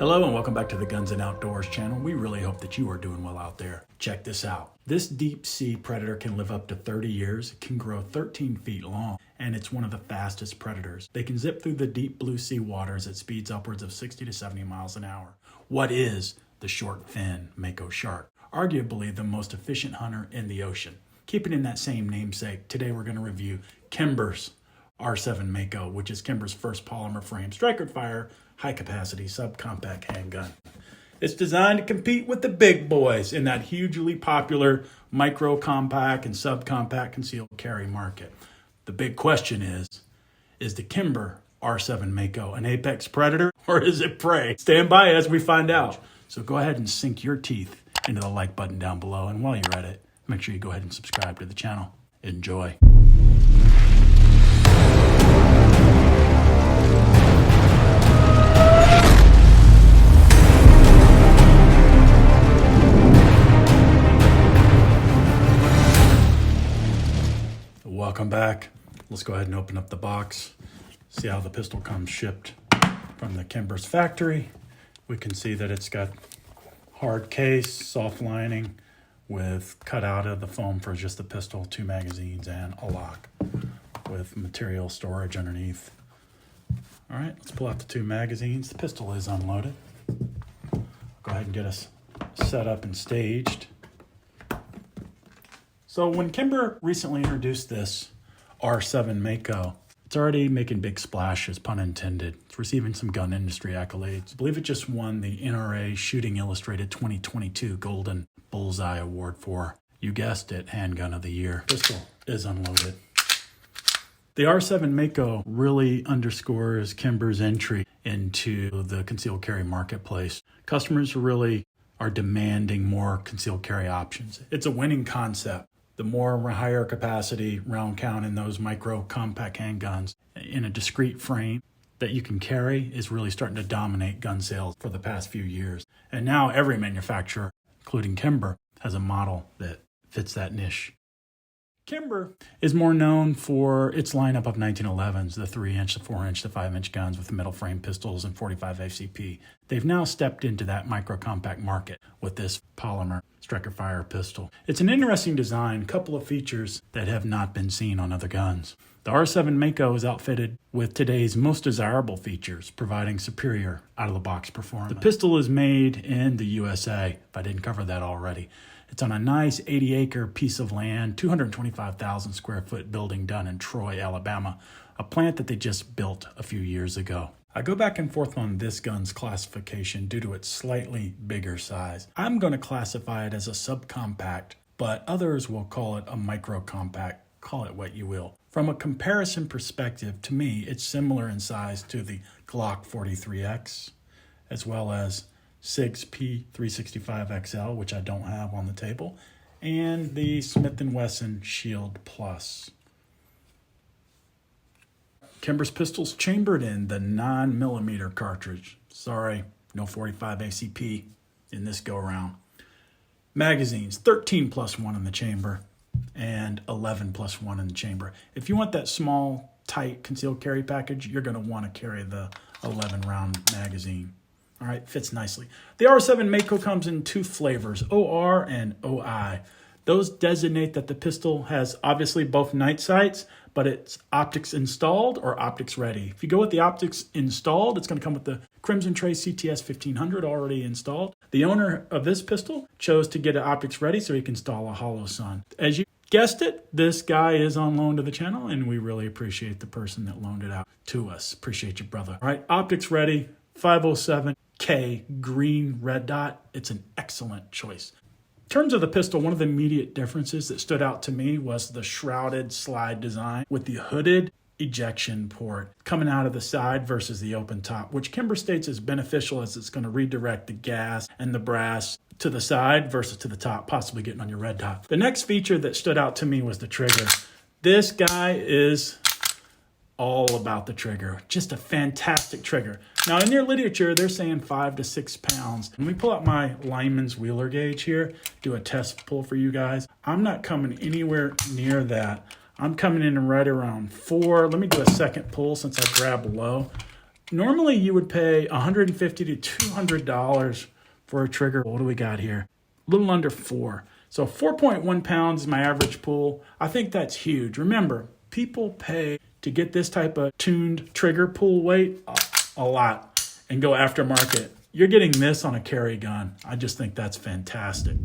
Hello and welcome back to the Guns and Outdoors channel. We really hope that you are doing well out there. Check this out. This deep sea predator can live up to 30 years, it can grow 13 feet long, and it's one of the fastest predators. They can zip through the deep blue sea waters at speeds upwards of 60 to 70 miles an hour. What is the short fin Mako shark? Arguably the most efficient hunter in the ocean. Keeping in that same namesake, today we're going to review Kimber's R7 Mako, which is Kimber's first polymer frame striker fire high capacity subcompact handgun. It's designed to compete with the big boys in that hugely popular micro compact and subcompact concealed carry market. The big question is the Kimber R7 Mako an apex predator or is it prey? Stand by as we find out. So go ahead and sink your teeth into the like button down below, and while you're at it, make sure you go ahead and subscribe to the channel. Enjoy. Welcome back. Let's go ahead and open up the box. See how the pistol comes shipped from the Kimber's factory. We can see that it's got hard case, soft lining with cut out of the foam for just the pistol, 2 magazines, and a lock with material storage underneath. All right, let's pull out the 2 magazines. The pistol is unloaded. Go ahead and get us set up and staged. So when Kimber recently introduced this R7 Mako, it's already making big splashes, pun intended. It's receiving some gun industry accolades. I believe it just won the NRA Shooting Illustrated 2022 Golden Bullseye Award for, you guessed it, Handgun of the Year. Pistol is unloaded. The R7 Mako really underscores Kimber's entry into the concealed carry marketplace. Customers really are demanding more concealed carry options. It's a winning concept. The more higher capacity round count in those micro compact handguns in a discrete frame that you can carry is really starting to dominate gun sales for the past few years. And now every manufacturer, including Kimber, has a model that fits that niche. Kimber is more known for its lineup of 1911s, the 3-inch, the 4-inch, the 5-inch guns with metal frame pistols and 45 ACP. They've now stepped into that micro compact market with this polymer striker fire pistol. It's an interesting design, couple of features that have not been seen on other guns. The R7 Mako is outfitted with today's most desirable features, providing superior out-of-the-box performance. The pistol is made in the USA, if I didn't cover that already. It's on a nice 80-acre piece of land, 225,000 square foot building done in Troy, Alabama, a plant that they just built a few years ago. I go back and forth on this gun's classification due to its slightly bigger size. I'm going to classify it as a subcompact, but others will call it a micro compact. Call it what you will. From a comparison perspective, to me, it's similar in size to the Glock 43X, as well as SIG's P365XL, which I don't have on the table, and the Smith & Wesson Shield Plus. Kimber's pistol's chambered in the 9mm cartridge. Sorry, no 45 ACP in this go-around. Magazines, 13 plus 1 in the chamber and 11 plus 1 in the chamber. If you want that small, tight concealed carry package, you're going to want to carry the 11-round magazine. All right, fits nicely. The R7 Mako comes in 2 flavors, OR and OI. Those designate that the pistol has obviously both night sights, but it's optics installed or optics ready. If you go with the optics installed, it's going to come with the Crimson Trace CTS 1500 already installed. The owner of this pistol chose to get it optics ready so he can install a hollow sun. As you guessed it, this guy is on loan to the channel, and we really appreciate the person that loaned it out to us. Appreciate you, brother. All right, optics ready, 507K green red dot. It's an excellent choice. In terms of the pistol, one of the immediate differences that stood out to me was the shrouded slide design with the hooded ejection port coming out of the side versus the open top, which Kimber states is beneficial as it's going to redirect the gas and the brass to the side versus to the top, possibly getting on your red dot. The next feature that stood out to me was the trigger. This guy is all about the trigger. Just a fantastic trigger. Now in their literature, they're saying 5 to 6 pounds. Let me pull out my lineman's wheeler gauge here, do a test pull for you guys. I'm not coming anywhere near that. I'm coming in right around 4. Let me do a second pull since I grabbed low. Normally you would pay $150 to $200 for a trigger. What do we got here? A little under 4. So 4.1 pounds is my average pull. I think that's huge. Remember, people pay to get this type of tuned trigger pull weight a lot and go aftermarket. You're getting this on a carry gun. I just think that's fantastic.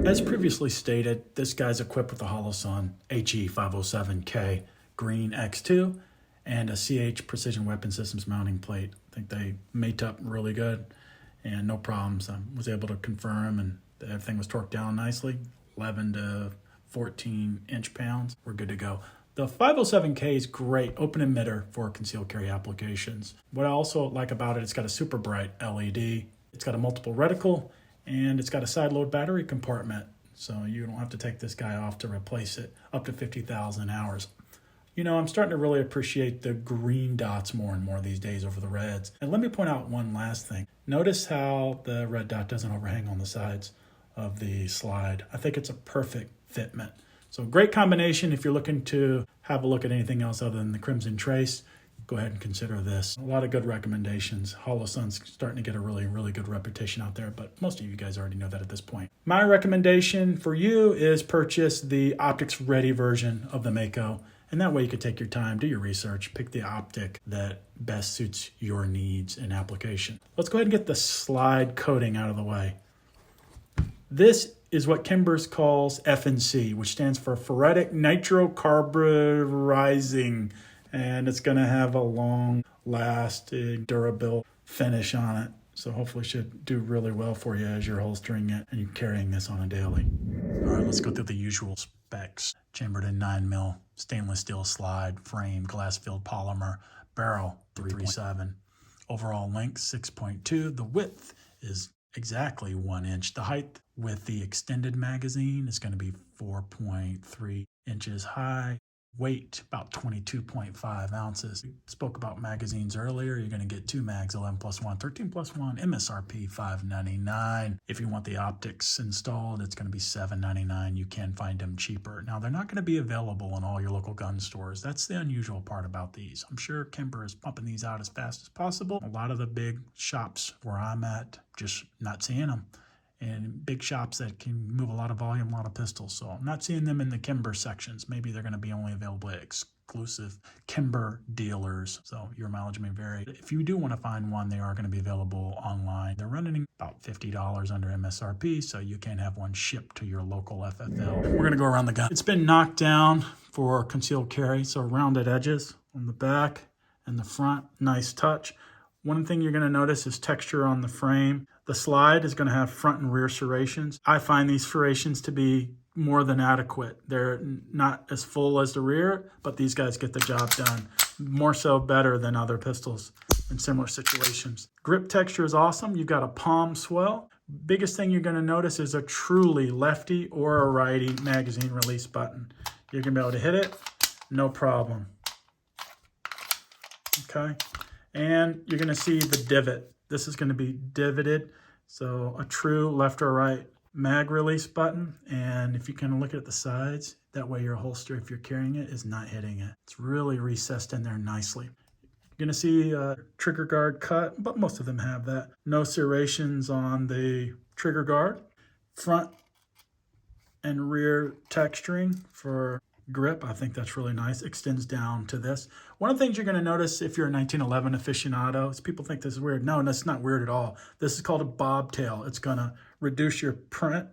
As previously stated, this guy's equipped with a Holosun HE507K Green X2 and a CH Precision Weapon Systems mounting plate. I think they mate up really good and no problems. I was able to confirm and everything was torqued down nicely. 11 to 14 inch-pounds. We're good to go. The 507K is great, open emitter for concealed carry applications. What I also like about it, it's got a super bright LED. It's got a multiple reticle and it's got a side load battery compartment. So you don't have to take this guy off to replace it up to 50,000 hours. You know, I'm starting to really appreciate the green dots more and more these days over the reds. And let me point out one last thing. Notice how the red dot doesn't overhang on the sides of the slide. I think it's a perfect fitment. So great combination. If you're looking to have a look at anything else other than the Crimson Trace, go ahead and consider this. A lot of good recommendations. Holosun's starting to get a really good reputation out there, but most of you guys already know that at this point. My recommendation for you is purchase the optics ready version of the Mako. And that way you can take your time, do your research, pick the optic that best suits your needs and application. Let's go ahead and get the slide coating out of the way. This is what Kimber calls FNC, which stands for ferritic nitrocarburizing, and it's going to have a long-lasting, durable finish on it. So hopefully it should do really well for you as you're holstering it and you're carrying this on a daily. All right, let's go through the usual specs. Chambered in 9mm, stainless steel slide, frame, glass-filled polymer, barrel 3.7. Overall length 6.2. The width is exactly 1 inch. The height with the extended magazine is going to be 4.3 inches high. Weight about 22.5 ounces. We spoke about magazines earlier. You're going to get 2 mags, 11+1, 13+1, MSRP $599. If you want the optics installed, it's going to be $799. You can find them cheaper. Now, they're not going to be available in all your local gun stores. That's the unusual part about these. I'm sure Kimber is pumping these out as fast as possible. A lot of the big shops where I'm at, just not seeing them. And big shops that can move a lot of volume, a lot of pistols. So I'm not seeing them in the Kimber sections. Maybe they're going to be only available at exclusive Kimber dealers. So your mileage may vary. If you do want to find one, they are going to be available online. They're running about $50 under MSRP, so you can have one shipped to your local FFL. We're going to go around the gun. It's been knocked down for concealed carry, so rounded edges on the back and the front. Nice touch. One thing you're going to notice is texture on the frame. The slide is going to have front and rear serrations. I find these serrations to be more than adequate. They're not as full as the rear, but these guys get the job done. More so better than other pistols in similar situations. Grip texture is awesome. You've got a palm swell. Biggest thing you're going to notice is a truly lefty or a righty magazine release button. You're going to be able to hit it, no problem. Okay. And you're going to see the divot. This is going to be divoted, so a true left or right mag release button. And if you kind of look at the sides, that way your holster, if you're carrying it, is not hitting it. It's really recessed in there nicely. You're going to see a trigger guard cut, but most of them have that. No serrations on the trigger guard. Front and rear texturing for grip, I think that's really nice. Extends down to this. One of the things you're going to notice if you're a 1911 aficionado is people think this is weird. No, that's not weird at all. This is called a bobtail. It's going to reduce your print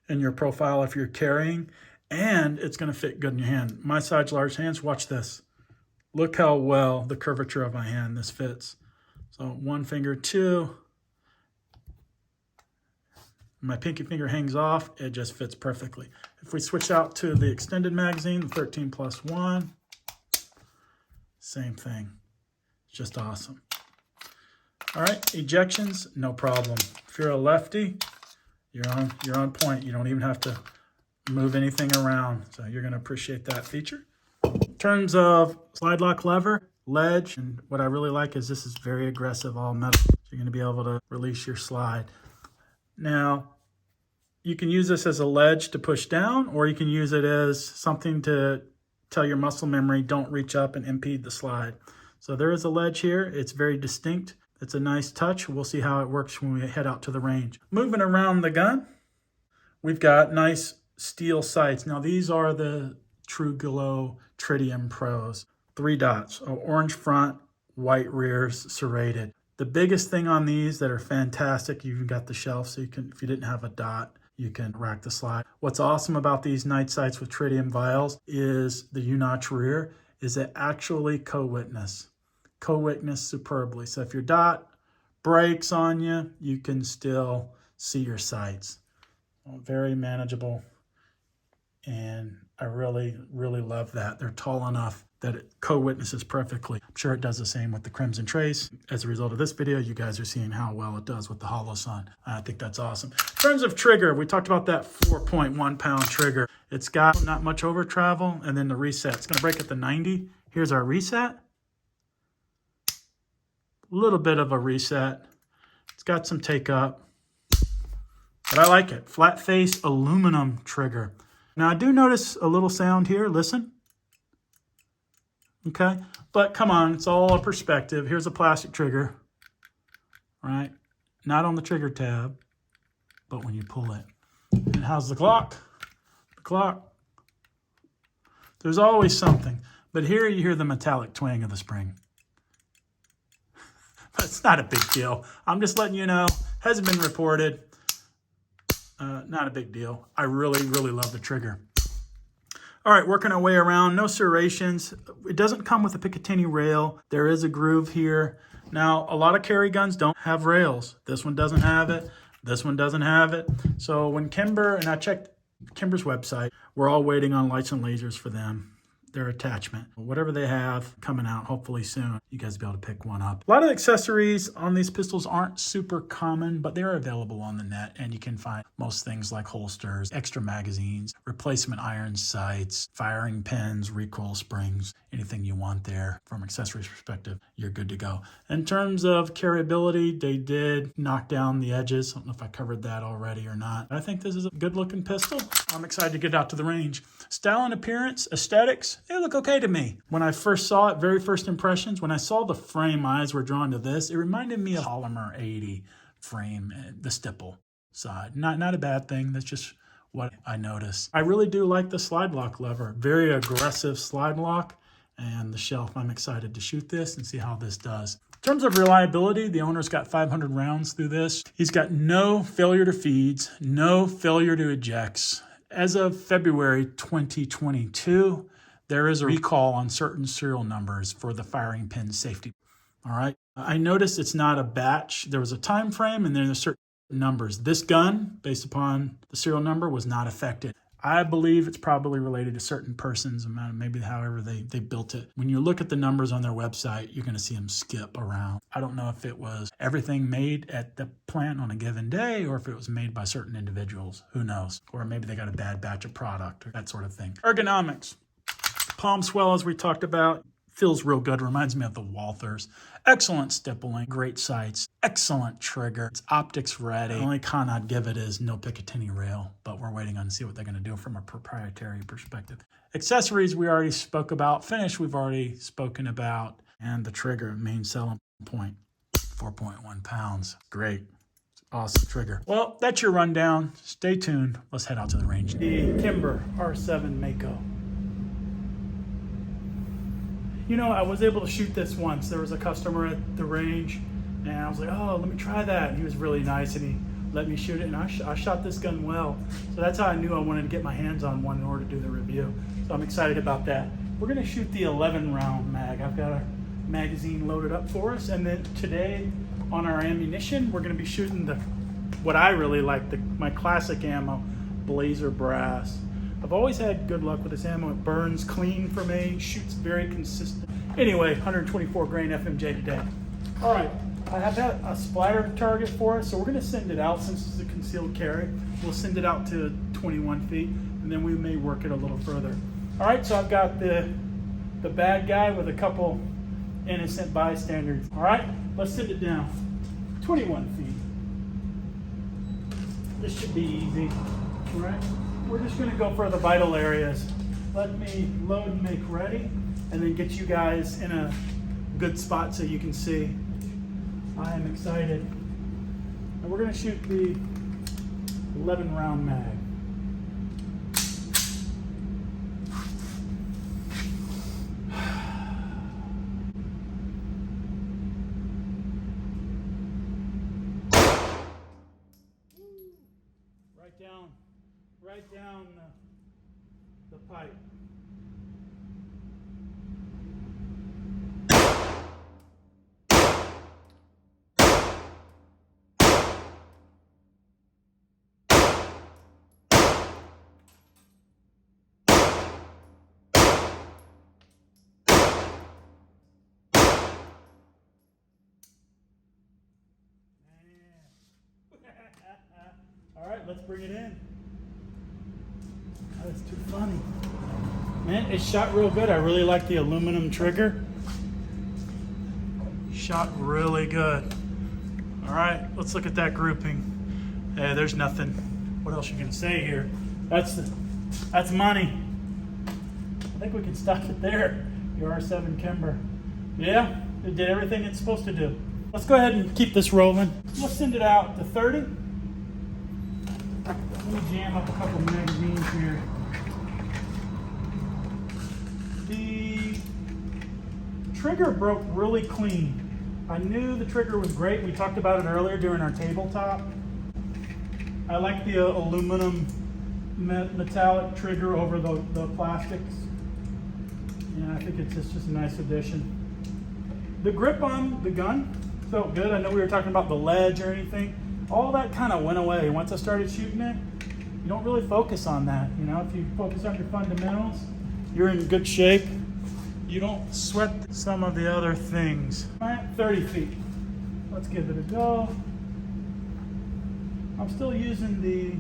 and your profile if you're carrying, and it's going to fit good in your hand. My size large hands, watch this. Look how well the curvature of my hand this fits. So one finger, two. My pinky finger hangs off, it just fits perfectly. If we switch out to the extended magazine, the 13+1, same thing. It's just awesome. All right, ejections, no problem. If you're a lefty, you're on point. You don't even have to move anything around, so you're gonna appreciate that feature. In terms of slide lock lever, ledge, and what I really like is this is very aggressive, all metal. So you're gonna be able to release your slide. Now, you can use this as a ledge to push down, or you can use it as something to tell your muscle memory, don't reach up and impede the slide. So there is a ledge here. It's very distinct. It's a nice touch. We'll see how it works when we head out to the range. Moving around the gun, we've got nice steel sights. Now these are the True Glow Tritium Pros. 3 dots, orange front, white rears, serrated. The biggest thing on these that are fantastic, you've got the shelf, so you can, if you didn't have a dot, you can rack the slide. What's awesome about these night sights with tritium vials is the U-notch rear is it actually co-witness superbly. So if your dot breaks on you, you can still see your sights. Very manageable, and I really, really love that. They're tall enough that it co-witnesses perfectly. I'm sure it does the same with the Crimson Trace. As a result of this video, you guys are seeing how well it does with the Hollow Sun. I think that's awesome. In terms of trigger, we talked about that 4.1 pound trigger. It's got not much over travel, and then the reset. It's gonna break at the 90. Here's our reset. A little bit of a reset. It's got some take up, but I like it. Flat face aluminum trigger. Now I do notice a little sound here, listen. Okay, but come on, it's all a perspective. Here's a plastic trigger, right? Not on the trigger tab, but when you pull it. And how's the clock? The clock. There's always something. But here you hear the metallic twang of the spring. But it's not a big deal. I'm just letting you know, hasn't been reported. Not a big deal. I really, really love the trigger. All right, working our way around, no serrations. It doesn't come with a Picatinny rail. There is a groove here. Now, a lot of carry guns don't have rails. This one doesn't have it. This one doesn't have it. So when Kimber, and I checked Kimber's website, we're all waiting on lights and lasers for them. Their attachment. Whatever they have coming out, hopefully soon, you guys will be able to pick one up. A lot of accessories on these pistols aren't super common, but they're available on the net, and you can find most things like holsters, extra magazines, replacement iron sights, firing pins, recoil springs, anything you want there from accessories perspective, you're good to go. In terms of carryability, they did knock down the edges. I don't know if I covered that already or not. I think this is a good looking pistol. I'm excited to get out to the range. Style and appearance, aesthetics, they look okay to me. When I first saw it, very first impressions, when I saw the frame, my eyes were drawn to this. It reminded me of Polymer 80 frame, the stipple side. Not a bad thing. That's just what I noticed. I really do like the slide lock lever. Very aggressive slide lock, and the shelf. I'm excited to shoot this and see how this does. In terms of reliability, the owner's got 500 rounds through this. He's got no failure to feeds, no failure to ejects. As of February 2022, there is a recall on certain serial numbers for the firing pin safety. All right. I noticed it's not a batch. There was a time frame and then there's certain numbers. This gun, based upon the serial number, was not affected. I believe it's probably related to certain persons, maybe however they built it. When you look at the numbers on their website, you're going to see them skip around. I don't know if it was everything made at the plant on a given day or if it was made by certain individuals. Who knows? Or maybe they got a bad batch of product or that sort of thing. Ergonomics. Palm swell, as we talked about, feels real good. Reminds me of the Walthers. Excellent stippling, great sights, excellent trigger. It's optics ready. The only con I'd give it is no Picatinny rail, but we're waiting on to see what they're going to do from a proprietary perspective. Accessories we already spoke about. Finish we've already spoken about. And the trigger, main selling point, 4.1 pounds. Great. Awesome trigger. Well, that's your rundown. Stay tuned. Let's head out to the range. The Kimber R7 Mako. You know, I was able to shoot this once. There was a customer at the range, and I was like, oh, let me try that. And he was really nice, and he let me shoot it, and I shot this gun well. So that's how I knew I wanted to get my hands on one in order to do the review. So I'm excited about that. We're gonna shoot the 11-round mag. I've got a magazine loaded up for us, and then today on our ammunition, we're gonna be shooting what I really like, my classic ammo, Blazer Brass. I've always had good luck with this ammo. It burns clean for me, shoots very consistent. Anyway, 124 grain FMJ today. All right, I have a splatter target for us, so we're gonna send it out since it's a concealed carry. We'll send it out to 21 feet, and then we may work it a little further. All right, so I've got the bad guy with a couple innocent bystanders. All right, let's send it down. 21 feet. This should be easy, all right? We're just gonna go for the vital areas. Let me load and make ready, and then get you guys in a good spot so you can see. I am excited. And we're gonna shoot the 11 round mag. Right down the pipe. All right, let's bring it in. That's too funny. Man, it shot real good. I really like the aluminum trigger. Shot really good. All right, let's look at that grouping. Hey, there's nothing. What else you gonna say here? That's money. I think we can stop it there. Your R7 Kimber. Yeah, it did everything it's supposed to do. Let's go ahead and keep this rolling. We'll send it out to 30. Let me jam up a couple magazines here. The trigger broke really clean. I knew the trigger was great. We talked about it earlier during our tabletop. I like the aluminum metallic trigger over the plastics. Yeah, I think it's just a nice addition. The grip on the gun felt good. I know we were talking about the ledge or anything. All that kind of went away. Once I started shooting it, you don't really focus on that. You know, if you focus on your fundamentals, you're in good shape. You don't sweat some of the other things. All right, 30 feet. Let's give it a go. I'm still using the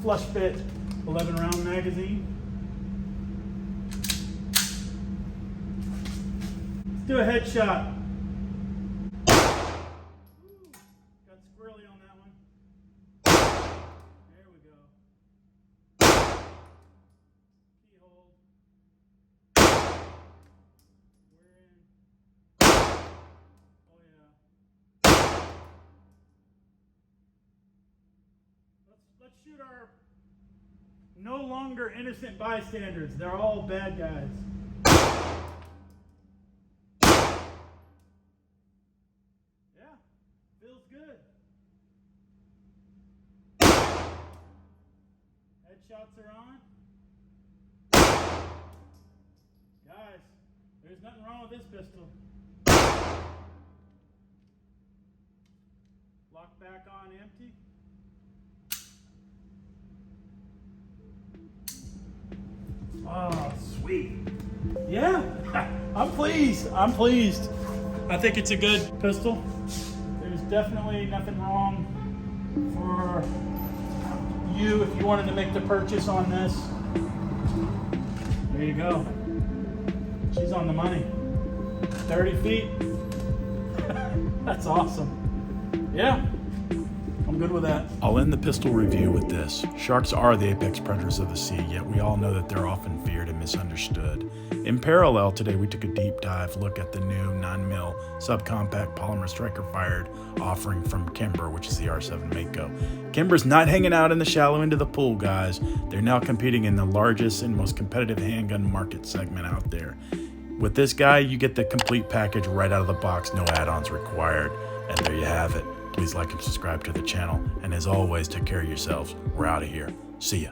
flush fit 11 round magazine. Let's do a headshot. Got squirrely on that one. There we go. Keyhole. We're in. Oh yeah. Let's shoot our no longer innocent bystanders. They're all bad guys. Yeah, feels good. Headshots are on. Guys, there's nothing wrong with this pistol. Lock back on empty. Oh, sweet. Yeah, I'm pleased. I'm pleased. I think it's a good pistol. There's definitely nothing wrong for you if you wanted to make the purchase on this. There you go. She's on the money. 30 feet. That's awesome. Yeah. I'm good with that. I'll end the pistol review with this. Sharks are the apex predators of the sea, yet we all know that they're often feared and misunderstood. In parallel, today we took a deep dive look at the new 9mm subcompact polymer striker-fired offering from Kimber, which is the R7 Mako. Kimber's not hanging out in the shallow end of the pool, guys. They're now competing in the largest and most competitive handgun market segment out there. With this guy, you get the complete package right out of the box, no add-ons required. And there you have it. Please like and subscribe to the channel. And as always, take care of yourselves. We're out of here. See ya.